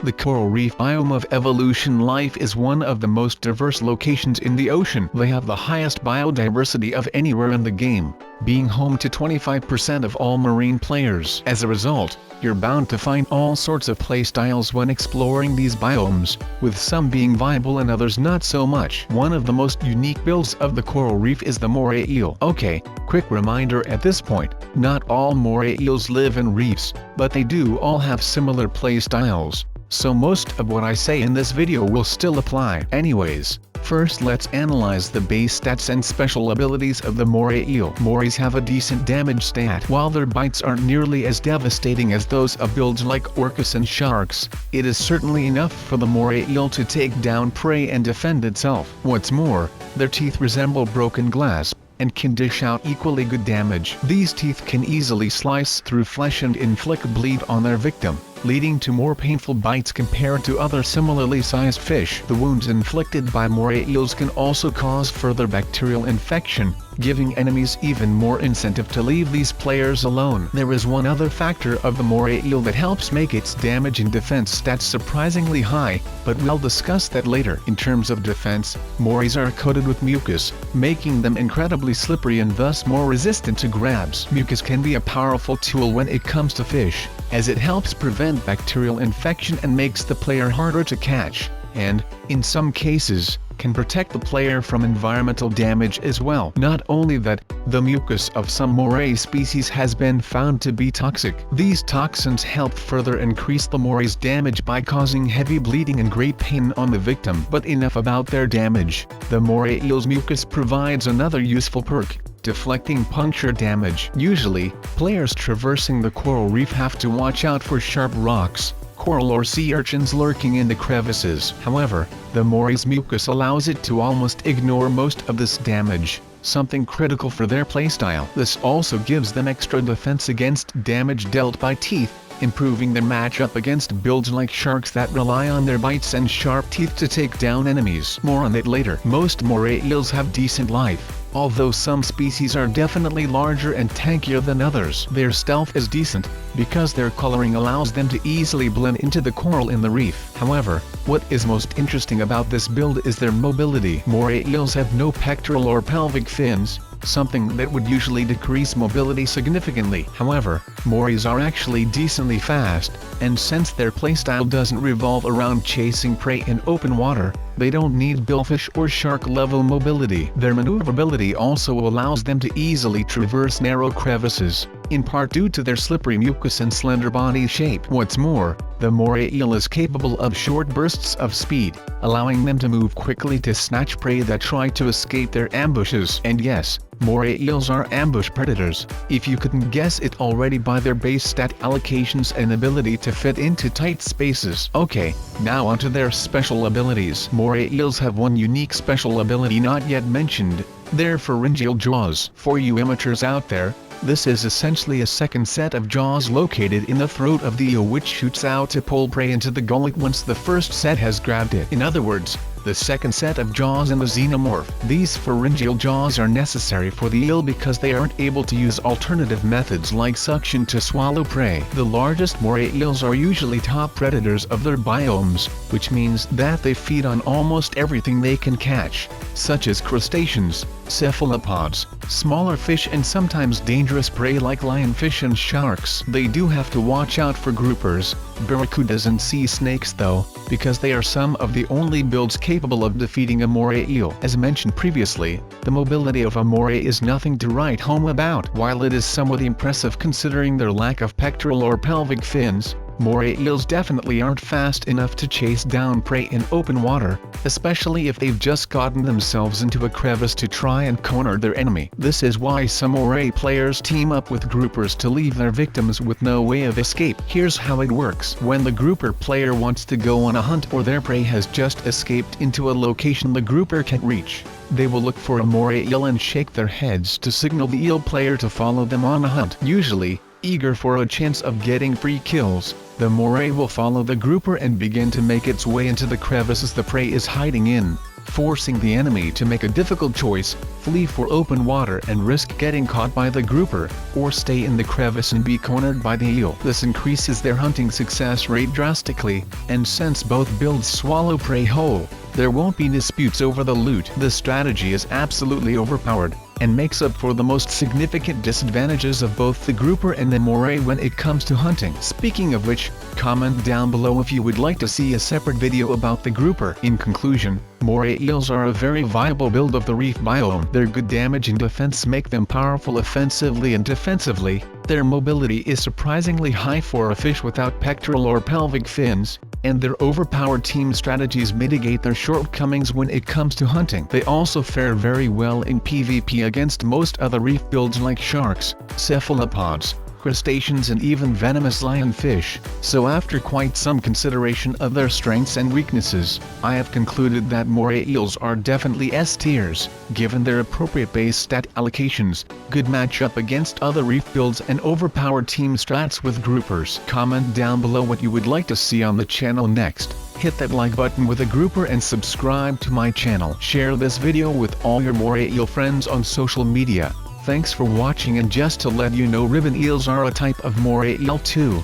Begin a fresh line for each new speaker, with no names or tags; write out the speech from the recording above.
The coral reef biome of evolution life is one of the most diverse locations in the ocean. They have the highest biodiversity of anywhere in the game, being home to 25% of all marine players. As a result, you're bound to find all sorts of playstyles when exploring these biomes, with some being viable and others not so much. One of the most unique builds of the coral reef is the Moray Eel. Okay, quick reminder at this point, not all Moray Eels live in reefs, but they do all have similar playstyles. So most of what I say in this video will still apply. Anyways, first let's analyze the base stats and special abilities of the Moray Eel. Morays have a decent damage stat. While their bites aren't nearly as devastating as those of builds like orcas and sharks, it is certainly enough for the Moray Eel to take down prey and defend itself. What's more, their teeth resemble broken glass, and can dish out equally good damage. These teeth can easily slice through flesh and inflict bleed on their victim, leading to more painful bites compared to other similarly sized fish. The wounds inflicted by Moray eels can also cause further bacterial infection, giving enemies even more incentive to leave these players alone. There is one other factor of the Moray eel that helps make its damage and defense stats surprisingly high, but we'll discuss that later. In terms of defense, morays are coated with mucus, making them incredibly slippery and thus more resistant to grabs. Mucus can be a powerful tool when it comes to fish, as it helps prevent bacterial infection and makes the player harder to catch, and, in some cases, can protect the player from environmental damage as well. Not only that, the mucus of some moray species has been found to be toxic. These toxins help further increase the moray's damage by causing heavy bleeding and great pain on the victim. But enough about their damage. The moray eel's mucus provides another useful perk: deflecting puncture damage. Usually, players traversing the coral reef have to watch out for sharp rocks, coral or sea urchins lurking in the crevices. However, the moray's mucus allows it to almost ignore most of this damage, something critical for their playstyle. This also gives them extra defense against damage dealt by teeth, improving their matchup against builds like sharks that rely on their bites and sharp teeth to take down enemies. More on that later. Most moray eels have decent life, although some species are definitely larger and tankier than others. Their stealth is decent, because their coloring allows them to easily blend into the coral in the reef. However, what is most interesting about this build is their mobility. Moray eels have no pectoral or pelvic fins, something that would usually decrease mobility significantly. However, morays are actually decently fast, and since their playstyle doesn't revolve around chasing prey in open water, they don't need billfish or shark-level mobility. Their maneuverability also allows them to easily traverse narrow crevices, in part due to their slippery mucus and slender body shape. What's more, the moray eel is capable of short bursts of speed, allowing them to move quickly to snatch prey that try to escape their ambushes. And yes, moray eels are ambush predators, if you couldn't guess it already by their base stat allocations and ability to fit into tight spaces. Okay, now onto their special abilities. Moray eels have one unique special ability not yet mentioned: their pharyngeal jaws. For you amateurs out there, this is essentially a second set of jaws located in the throat of the eel, which shoots out to pull prey into the gullet once the first set has grabbed it. In other words, the second set of jaws in the xenomorph. These pharyngeal jaws are necessary for the eel because they aren't able to use alternative methods like suction to swallow prey. The largest moray eels are usually top predators of their biomes, which means that they feed on almost everything they can catch, such as crustaceans, cephalopods, smaller fish and sometimes dangerous prey like lionfish and sharks. They do have to watch out for groupers, barracudas and sea snakes though, because they are some of the only builds capable of defeating a moray eel. As mentioned previously, the mobility of a moray is nothing to write home about. While it is somewhat impressive considering their lack of pectoral or pelvic fins, moray eels definitely aren't fast enough to chase down prey in open water, especially if they've just gotten themselves into a crevice to try and corner their enemy. This is why some moray players team up with groupers to leave their victims with no way of escape. Here's how it works. When the grouper player wants to go on a hunt or their prey has just escaped into a location the grouper can't reach, they will look for a moray eel and shake their heads to signal the eel player to follow them on a hunt. Usually, eager for a chance of getting free kills, the moray will follow the grouper and begin to make its way into the crevices the prey is hiding in. forcing the enemy to make a difficult choice: flee for open water and risk getting caught by the grouper, or stay in the crevice and be cornered by the eel. This increases their hunting success rate drastically, and since both builds swallow prey whole, there won't be disputes over the loot. This strategy is absolutely overpowered, and makes up for the most significant disadvantages of both the grouper and the moray when it comes to hunting. Speaking of which, comment down below if you would like to see a separate video about the grouper. In conclusion, moray eels are a very viable build of the reef biome. Their good damage and defense make them powerful offensively and defensively. Their mobility is surprisingly high for a fish without pectoral or pelvic fins, and their overpowered team strategies mitigate their shortcomings when it comes to hunting. They also fare very well in PvP against most other reef builds like sharks, cephalopods, crustaceans and even venomous lionfish. So after quite some consideration of their strengths and weaknesses, I have concluded that moray eels are definitely S tiers, given their appropriate base stat allocations, good matchup against other reef builds and overpowered team strats with groupers. Comment down below what you would like to see on the channel next. Hit that like button with a grouper and subscribe to my channel. Share this video with all your moray eel friends on social media. Thanks for watching, and just to let you know, ribbon eels are a type of moray eel too.